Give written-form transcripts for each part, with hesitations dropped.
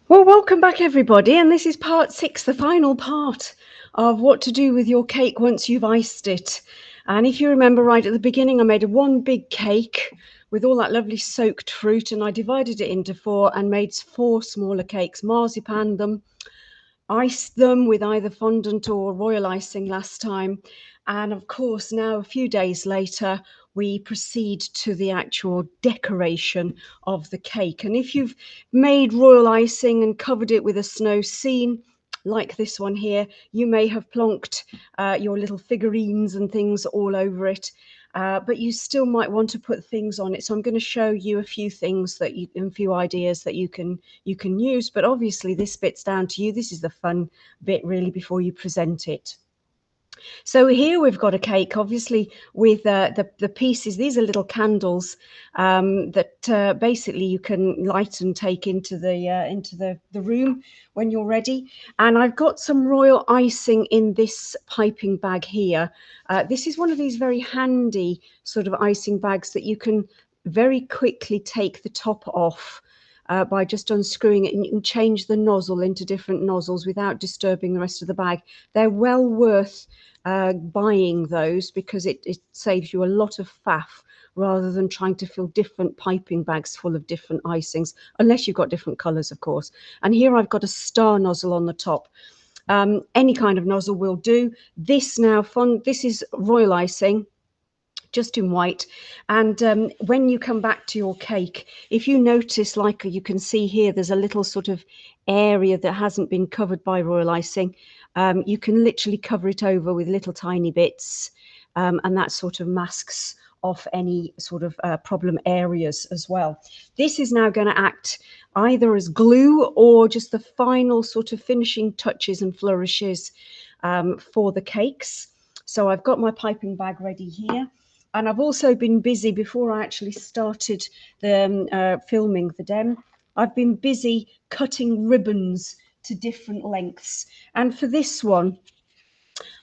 Well, welcome back, everybody. And this is part 6, the final part of what to do with your cake once you've iced it. And if you remember right at the beginning, I made one big cake with all that lovely soaked fruit, and I divided it into 4 and made 4 smaller cakes, marzipan them, iced them with either fondant or royal icing last time. And of course, now a few days later, we proceed to the actual decoration of the cake. And if you've made royal icing and covered it with a snow scene, like this one here, you may have plonked your little figurines and things all over it. But you still might want to put things on it. So I'm going to show you a few things that you, and a few ideas that you can use. But obviously, this bit's down to you. This is the fun bit, really, before you present it. So here we've got a cake, obviously with the pieces. These are little candles that basically you can light and take into the room when you're ready. And I've got some royal icing in this piping bag here. This is one of these very handy sort of icing bags that you can very quickly take the top off. By just unscrewing it, and you can change the nozzle into different nozzles without disturbing the rest of the bag. They're well worth buying those because it saves you a lot of faff rather than trying to fill different piping bags full of different icings, unless you've got different colours, of course. And here I've got a star nozzle on the top. Any kind of nozzle will do. This this is royal icing, just in white. And when you come back to your cake, if you notice, like you can see here, there's a little sort of area that hasn't been covered by royal icing. You can literally cover it over with little tiny bits, and that sort of masks off any sort of problem areas as well. This is now going to act either as glue or just the final sort of finishing touches and flourishes for the cakes. So I've got my piping bag ready here. And I've also been busy before I actually started the filming the dem. I've been busy cutting ribbons to different lengths. And for this one,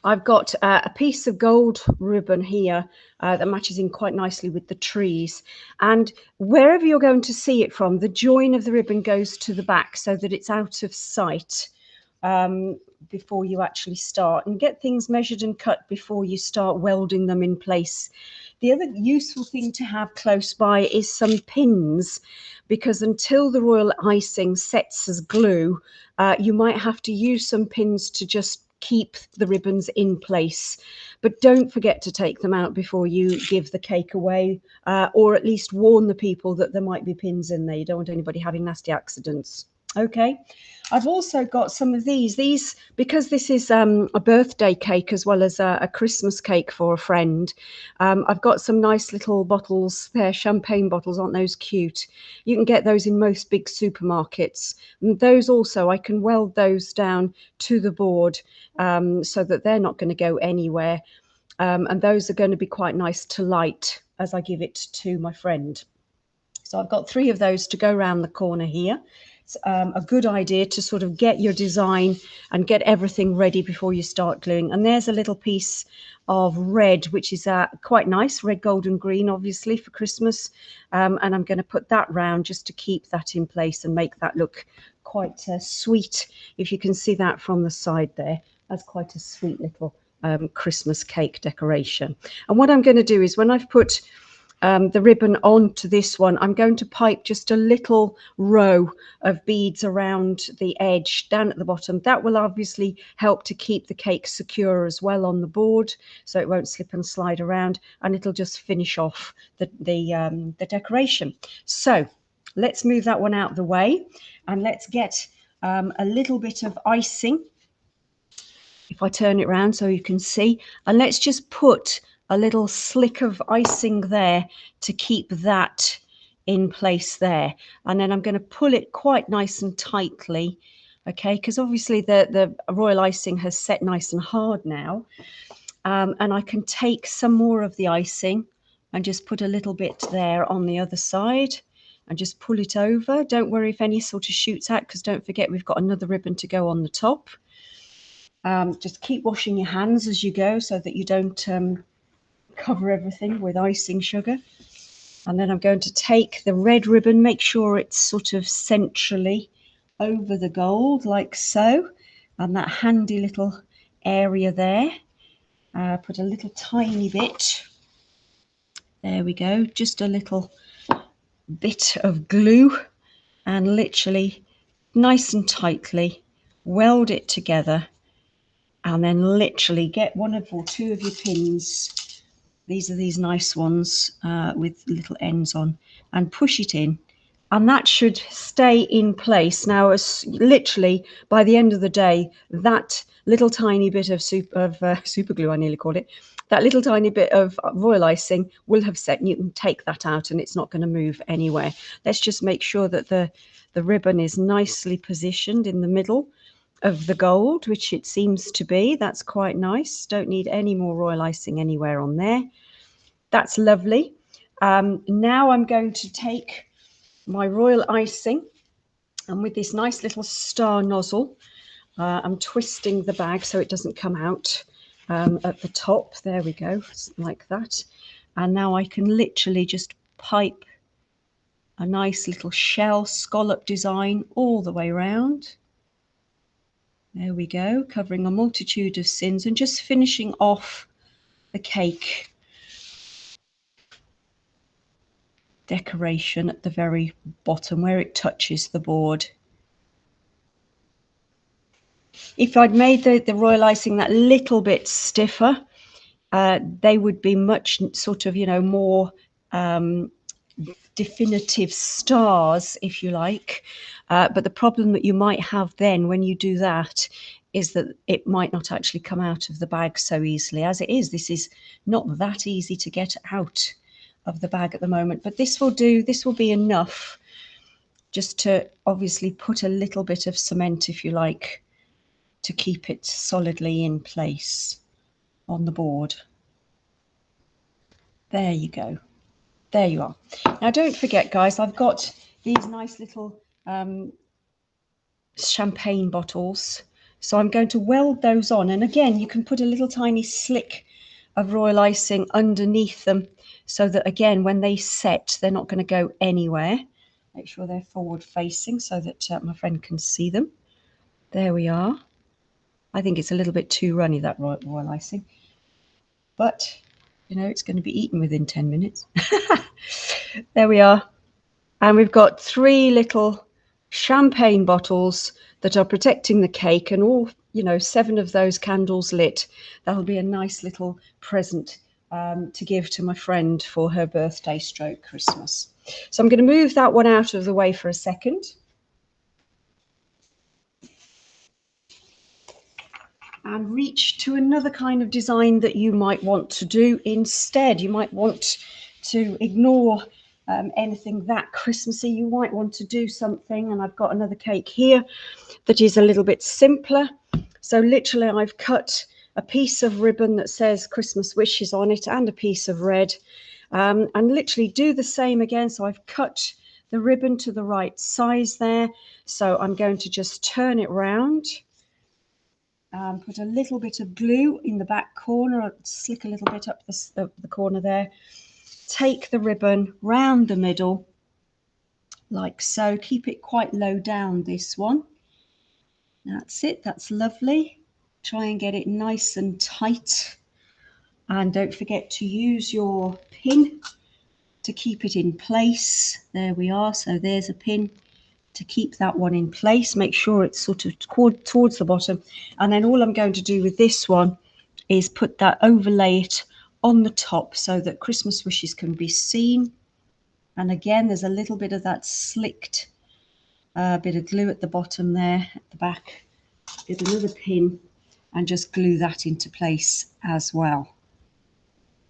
I've got a piece of gold ribbon here that matches in quite nicely with the trees. And wherever you're going to see it from, the join of the ribbon goes to the back so that it's out of sight before you actually start, and get things measured and cut before you start welding them in place. The other useful thing to have close by is some pins, because until the royal icing sets as glue, you might have to use some pins to just keep the ribbons in place. But don't forget to take them out before you give the cake away, or at least warn the people that there might be pins in there. You don't want anybody having nasty accidents. Okay, I've also got some of these because this is a birthday cake as well as a Christmas cake for a friend. I've got some nice little bottles. They're champagne bottles, aren't those cute? You can get those in most big supermarkets. And those also, I can weld those down to the board so that they're not going to go anywhere. And those are going to be quite nice to light as I give it to my friend. So I've got 3 of those to go around the corner here. It's a good idea to sort of get your design and get everything ready before you start gluing. And there's a little piece of red, which is quite nice, red, gold and green, obviously, for Christmas. And I'm going to put that round just to keep that in place and make that look quite sweet. If you can see that from the side there, that's quite a sweet little Christmas cake decoration. And what I'm going to do is, when I've put the ribbon onto this one, I'm going to pipe just a little row of beads around the edge down at the bottom. That will obviously help to keep the cake secure as well on the board, so it won't slip and slide around, and it'll just finish off the decoration. So let's move that one out of the way, and let's get a little bit of icing. If I turn it around so you can see, and let's just put a little slick of icing there to keep that in place there. And then I'm going to pull it quite nice and tightly, okay, because obviously the royal icing has set nice and hard now. And I can take some more of the icing and just put a little bit there on the other side and just pull it over. Don't worry if any sort of shoots out, because don't forget we've got another ribbon to go on the top. Just keep washing your hands as you go so that you don't cover everything with icing sugar. And then I'm going to take the red ribbon, make sure it's sort of centrally over the gold, like so, and that handy little area there. Put a little tiny bit. There we go, just a little bit of glue, and literally nice and tightly weld it together, and then literally get one or two of your pins. These are these nice ones with little ends on, and push it in, and that should stay in place. Now, as literally by the end of the day, that little tiny bit of super glue, I nearly called it, that little tiny bit of royal icing will have set, and you can take that out and it's not going to move anywhere. Let's just make sure that the ribbon is nicely positioned in the middle of the gold, which it seems to be. That's quite nice. Don't need any more royal icing anywhere on there. That's lovely. Now I'm going to take my royal icing, and with this nice little star nozzle, I'm twisting the bag so it doesn't come out at the top. There we go, like that. And now I can literally just pipe a nice little shell scallop design all the way around. There we go, covering a multitude of sins and just finishing off the cake decoration at the very bottom where it touches the board. If I'd made the royal icing that little bit stiffer, they would be much sort of, more definitive stars, if you like. But the problem that you might have then when you do that is that it might not actually come out of the bag so easily. As it is, this is not that easy to get out of the bag at the moment, but this will do. This will be enough just to obviously put a little bit of cement, if you like, to keep it solidly in place on the board. There you go. There you are. Now, don't forget, guys, I've got these nice little champagne bottles. So I'm going to weld those on. And again, you can put a little tiny slick of royal icing underneath them so that, again, when they set, they're not going to go anywhere. Make sure they're forward facing so that my friend can see them. There we are. I think it's a little bit too runny, that royal icing. But, it's going to be eaten within 10 minutes. There we are. And we've got 3 little champagne bottles that are protecting the cake, and all, 7 of those candles lit. That'll be a nice little present to give to my friend for her birthday / Christmas. So I'm going to move that one out of the way for a second. And reach to another kind of design that you might want to do instead. You might want to ignore anything that Christmassy. You might want to do something, and I've got another cake here that is a little bit simpler. So literally I've cut a piece of ribbon that says Christmas wishes on it and a piece of red, and literally do the same again. So I've cut the ribbon to the right size there. So I'm going to just turn it round. Put a little bit of glue in the back corner, I'll slick a little bit up the corner there. Take the ribbon round the middle, like so. Keep it quite low down, this one. That's it, that's lovely. Try and get it nice and tight. And don't forget to use your pin to keep it in place. There we are, so there's a pin to keep that one in place. Make sure it's sort of towards the bottom. And then all I'm going to do with this one is put that, overlay it on the top so that Christmas wishes can be seen. And again, there's a little bit of that slicked bit of glue at the bottom there, at the back. Get another pin and just glue that into place as well.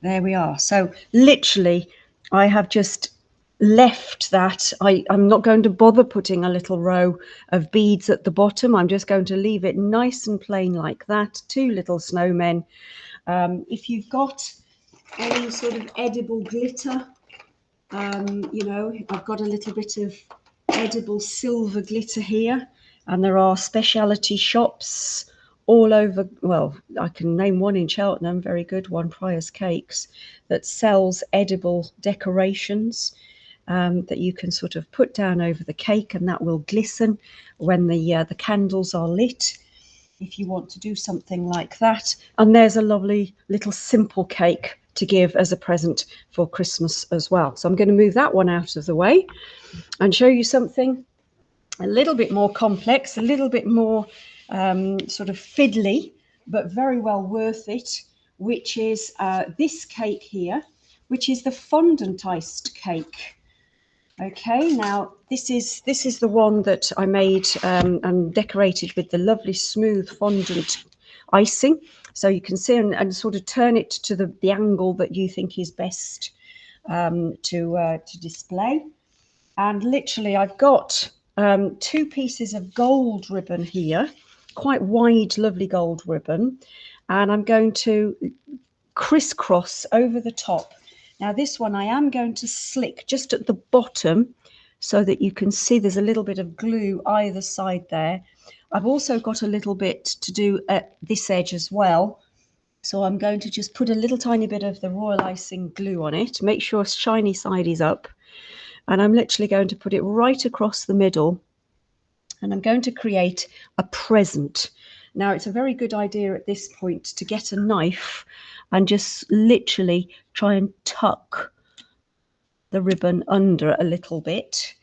There we are. So literally, I have just left that. I'm not going to bother putting a little row of beads at the bottom. I'm just going to leave it nice and plain like that. 2 little snowmen. If you've got any sort of edible glitter, I've got a little bit of edible silver glitter here, and there are specialty shops all over. Well, I can name one in Cheltenham, very good one, Prior's Cakes, that sells edible decorations that you can sort of put down over the cake, and that will glisten when the candles are lit, if you want to do something like that. And there's a lovely little simple cake to give as a present for Christmas as well. So I'm going to move that one out of the way and show you something a little bit more complex, a little bit more sort of fiddly, but very well worth it, which is this cake here, which is the fondant iced cake. Okay, now this is the one that I made and decorated with the lovely smooth fondant icing. So you can see and sort of turn it to the angle that you think is best to display. And literally, I've got 2 pieces of gold ribbon here, quite wide, lovely gold ribbon, and I'm going to crisscross over the top. Now this one I am going to slick just at the bottom so that you can see there's a little bit of glue either side there. I've also got a little bit to do at this edge as well. So I'm going to just put a little tiny bit of the royal icing glue on it, make sure shiny side is up. And I'm literally going to put it right across the middle, and I'm going to create a present. Now, it's a very good idea at this point to get a knife and just literally try and tuck the ribbon under a little bit,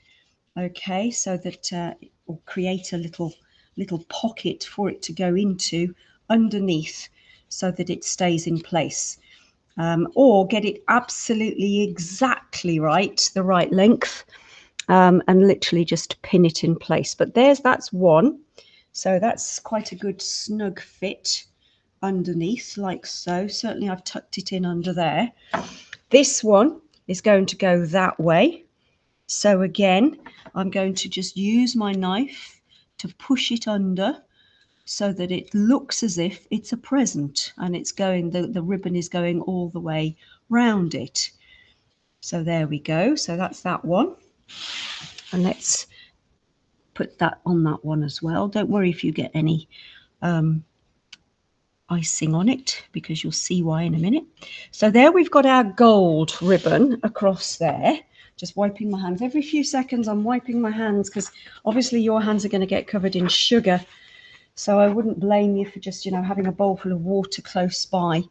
okay, so that it will create a little pocket for it to go into underneath so that it stays in place. Or get it absolutely exactly right, the right length, and literally just pin it in place. But that's one. So that's quite a good snug fit underneath, like so. Certainly I've tucked it in under there. This one is going to go that way. So again, I'm going to just use my knife to push it under so that it looks as if it's a present, and it's going, the ribbon is going all the way round it. So there we go. So that's that one. And let's put that on that one as well. Don't worry if you get any icing on it, because you'll see why in a minute. So there we've got our gold ribbon across there. Just wiping my hands. Every few seconds I'm wiping my hands, because obviously your hands are going to get covered in sugar. So I wouldn't blame you for just, having a bowl full of water close by.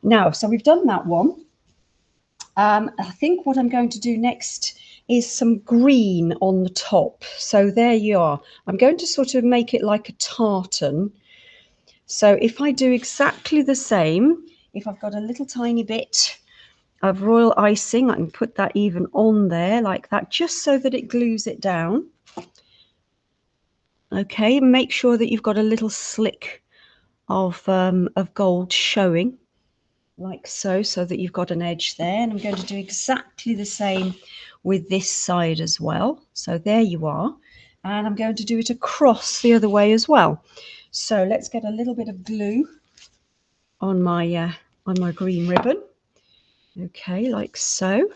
Now, so we've done that one. I think what I'm going to do next is some green on the top. So there you are. I'm going to sort of make it like a tartan. So if I do exactly the same, if I've got a little tiny bit of royal icing, I can put that even on there like that, just so that it glues it down. Okay, make sure that you've got a little slick of gold showing, like so that you've got an edge there. And I'm going to do exactly the same with this side as well. So there you are. And I'm going to do it across the other way as well. So let's get a little bit of glue on my green ribbon. Okay, like so.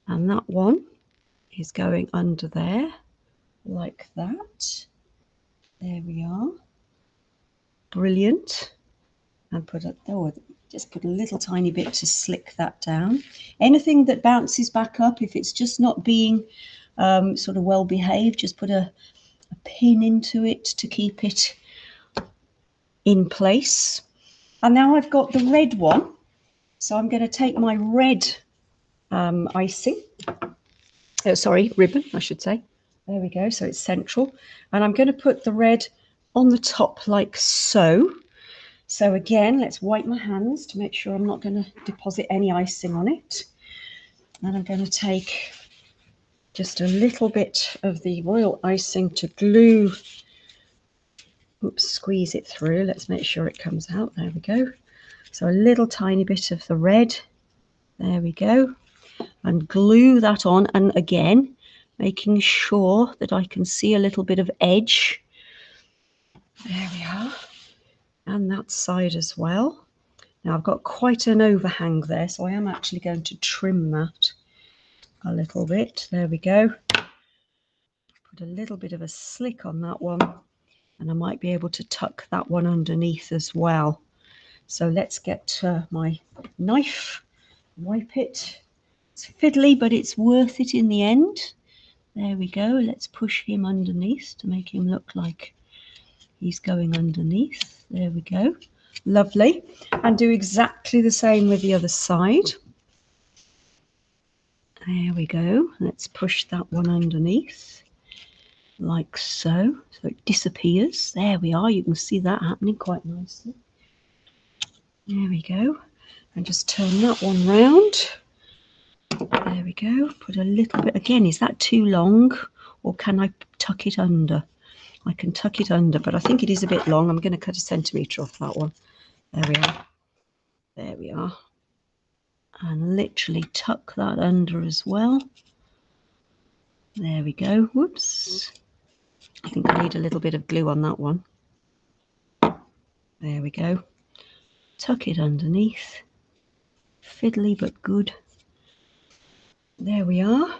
And that one is going under there, like that. There we are. Brilliant. And just put a little tiny bit to slick that down. Anything that bounces back up, if it's just not being sort of well behaved, just put a pin into it to keep it in place. And now I've got the red one. So I'm going to take my red icing. Ribbon, I should say. There we go. So it's central. And I'm going to put the red on the top like so. So again, let's wipe my hands to make sure I'm not going to deposit any icing on it. And I'm going to take just a little bit of the royal icing to glue. Oops, squeeze it through. Let's make sure it comes out. There we go. So a little tiny bit of the red. There we go. And glue that on. And again, making sure that I can see a little bit of edge. There we are. And that side as well. Now I've got quite an overhang there, so I am actually going to trim that a little bit. There we go. Put a little bit of a slick on that one. And I might be able to tuck that one underneath as well. So let's get my knife, wipe it. It's fiddly, but it's worth it in the end. There we go. Let's push him underneath to make him look like he's going underneath. There we go. Lovely. And do exactly the same with the other side. There we go. Let's push that one underneath like so. So it disappears. There we are. You can see that happening quite nicely. There we go. And just turn that one round. There we go. Put a little bit. Again, is that too long, or can I tuck it under? I can tuck it under, but I think it is a bit long. I'm going to cut 1 centimetre off that one. There we are. There we are. And literally tuck that under as well. There we go. Whoops. I think I need a little bit of glue on that one. There we go. Tuck it underneath. Fiddly but good. There we are.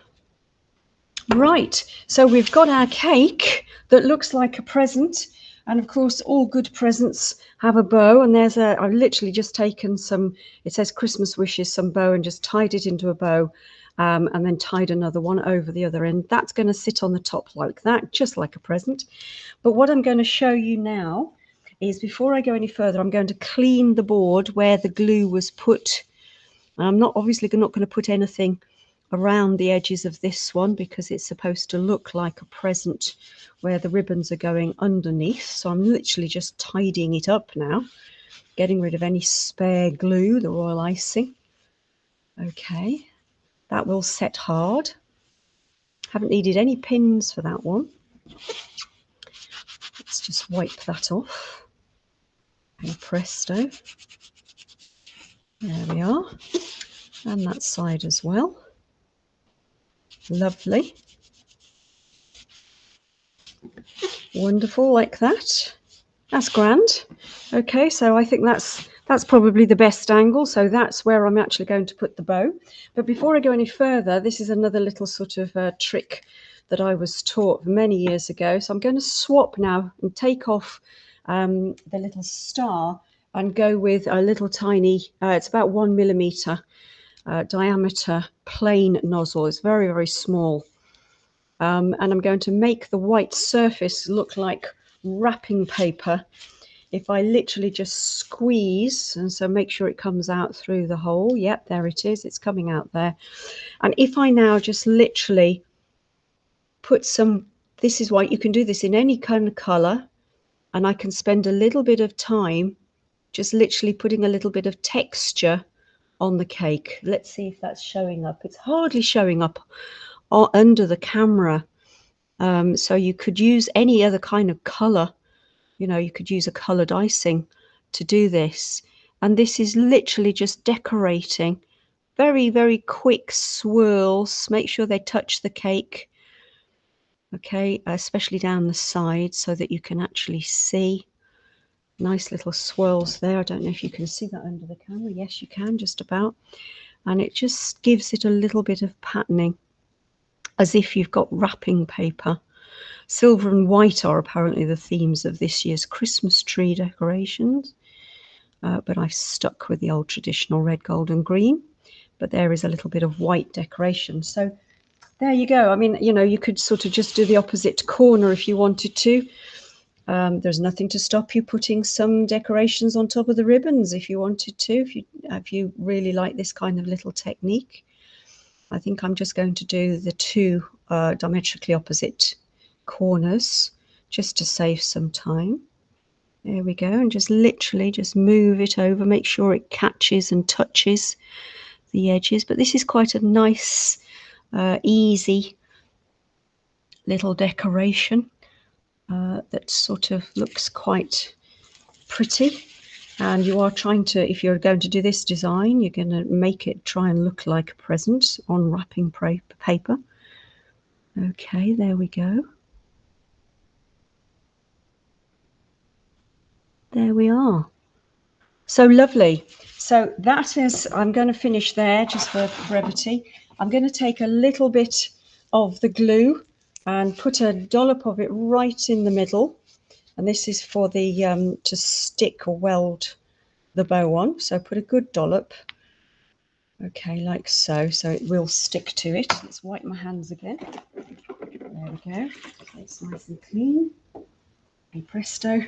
Right, so we've got our cake that looks like a present, and of course all good presents have a bow, and I've literally just taken some, it says Christmas wishes, some bow, and just tied it into a bow, and then tied another one over the other end. That's going to sit on the top like that, just like a present. But what I'm going to show you now is, before I go any further, I'm going to clean the board where the glue was put. And I'm obviously not going to put anything around the edges of this one, because it's supposed to look like a present where the ribbons are going underneath. So I'm literally just tidying it up now, getting rid of any spare glue, the royal icing. Okay, that will set hard. Haven't needed any pins for that one. Let's just wipe that off. And presto. There we are. And that side as well. Lovely. Wonderful, like that. That's grand. Okay, so I think that's probably the best angle. So that's where I'm actually going to put the bow. But before I go any further, this is another little sort of trick that I was taught many years ago. So I'm going to swap now and take off the little star and go with a little tiny, it's about 1 millimeter diameter plain nozzle. It's very, very small. And I'm going to make the white surface look like wrapping paper if I literally just squeeze, and so make sure it comes out through the hole. Yep, there it is. It's coming out there. And if I now just literally put some, this is why you can do this in any kind of color, and I can spend a little bit of time just literally putting a little bit of texture on the cake. Let's see if that's showing up. It's hardly showing up under the camera. So you could use any other kind of color. You know, you could use a colored icing to do this. And this is literally just decorating. Very, very quick swirls. Make sure they touch the cake. Okay, especially down the side, so that you can actually see. Nice little swirls there. I don't know if you can see that under the camera. Yes, you can, just about. And it just gives it a little bit of patterning, as if you've got wrapping paper. Silver and white are apparently the themes of this year's Christmas tree decorations. But I've stuck with the old traditional red, gold and green. But there is a little bit of white decoration. So there you go. I mean, you know, you could sort of just do the opposite corner if you wanted to. There's nothing to stop you putting some decorations on top of the ribbons if you wanted to, if you really like this kind of little technique. I think I'm just going to do the two diametrically opposite corners just to save some time. There we go, and just literally just move it over, make sure it catches and touches the edges. But this is quite a nice, easy little decoration. That sort of looks quite pretty, and you are trying to, if you're going to do this design, you're going to make it try and look like a present on wrapping paper. Okay, there we go. There we are. So lovely. So that is, I'm going to finish there just for brevity. I'm going to take a little bit of the glue and put a dollop of it right in the middle. and this is for the to stick or weld the bow on. So put a good dollop, okay, like so, so it will stick to it. Let's wipe my hands again. There we go. So it's nice and clean. Hey presto.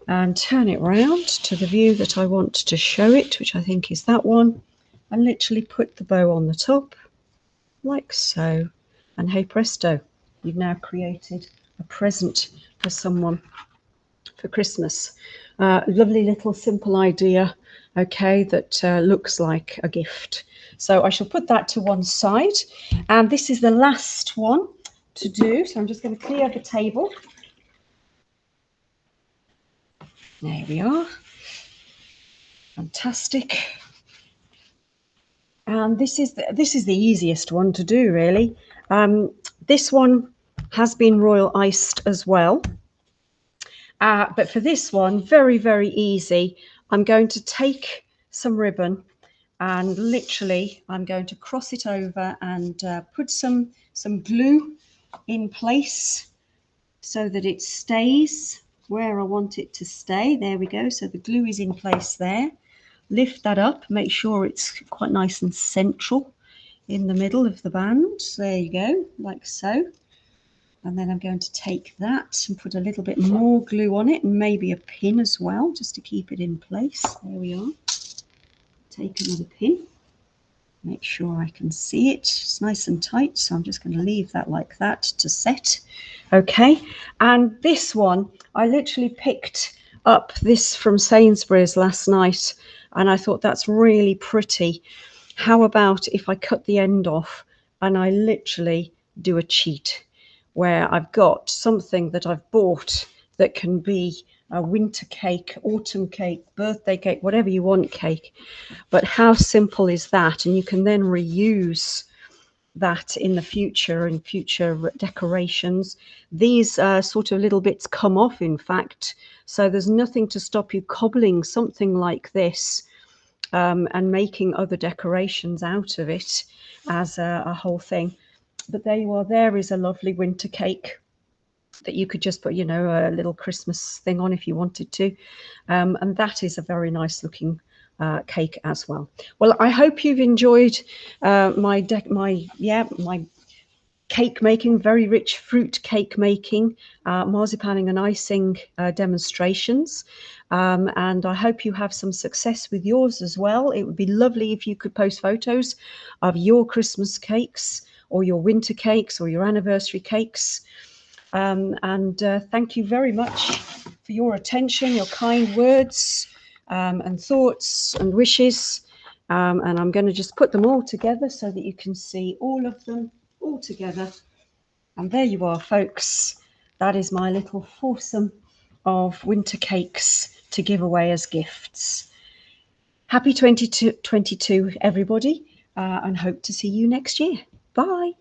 And turn it round to the view that I want to show it, which I think is that one, and literally put the bow on the top, like so. And hey presto, you've now created a present for someone for Christmas. Lovely little simple idea, okay, that looks like a gift. So I shall put that to one side. And this is the last one to do. So I'm just going to clear the table. There we are. Fantastic. And this is the easiest one to do, really. This one has been royal iced as well. But for this one, very, very easy. I'm going to take some ribbon and literally I'm going to cross it over and put some glue in place so that it stays where I want it to stay. There we go. So the glue is in place there. Lift that up, make sure it's quite nice and central in the middle of the band. There you go, like so. And then I'm going to take that and put a little bit more glue on it and maybe a pin as well, just to keep it in place. There we are. Take another pin. Make sure I can see it. It's nice and tight, so I'm just going to leave that like that to set. Okay, and this one, I literally picked up this from Sainsbury's last night, and I thought that's really pretty. How about if I cut the end off and I literally do a cheat where I've got something that I've bought that can be a winter cake, autumn cake, birthday cake, whatever you want cake. But how simple is that? And you can then reuse that in the future and future decorations. These sort of little bits come off, in fact, so there's nothing to stop you cobbling something like this and making other decorations out of it as a whole thing. But there you are. There is a lovely winter cake that you could just put, you know, a little Christmas thing on if you wanted to. And that is a very nice looking cake as well. Well, I hope you've enjoyed my cake making, very rich fruit cake making, marzipaning and icing demonstrations. And I hope you have some success with yours as well. It would be lovely if you could post photos of your Christmas cakes or your winter cakes or your anniversary cakes. And thank you very much for your attention, your kind words and thoughts and wishes. And I'm going to just put them all together so that you can see all of them all together. And there you are, folks. That is my little foursome of winter cakes to give away as gifts. Happy 2022, everybody, and hope to see you next year. Bye.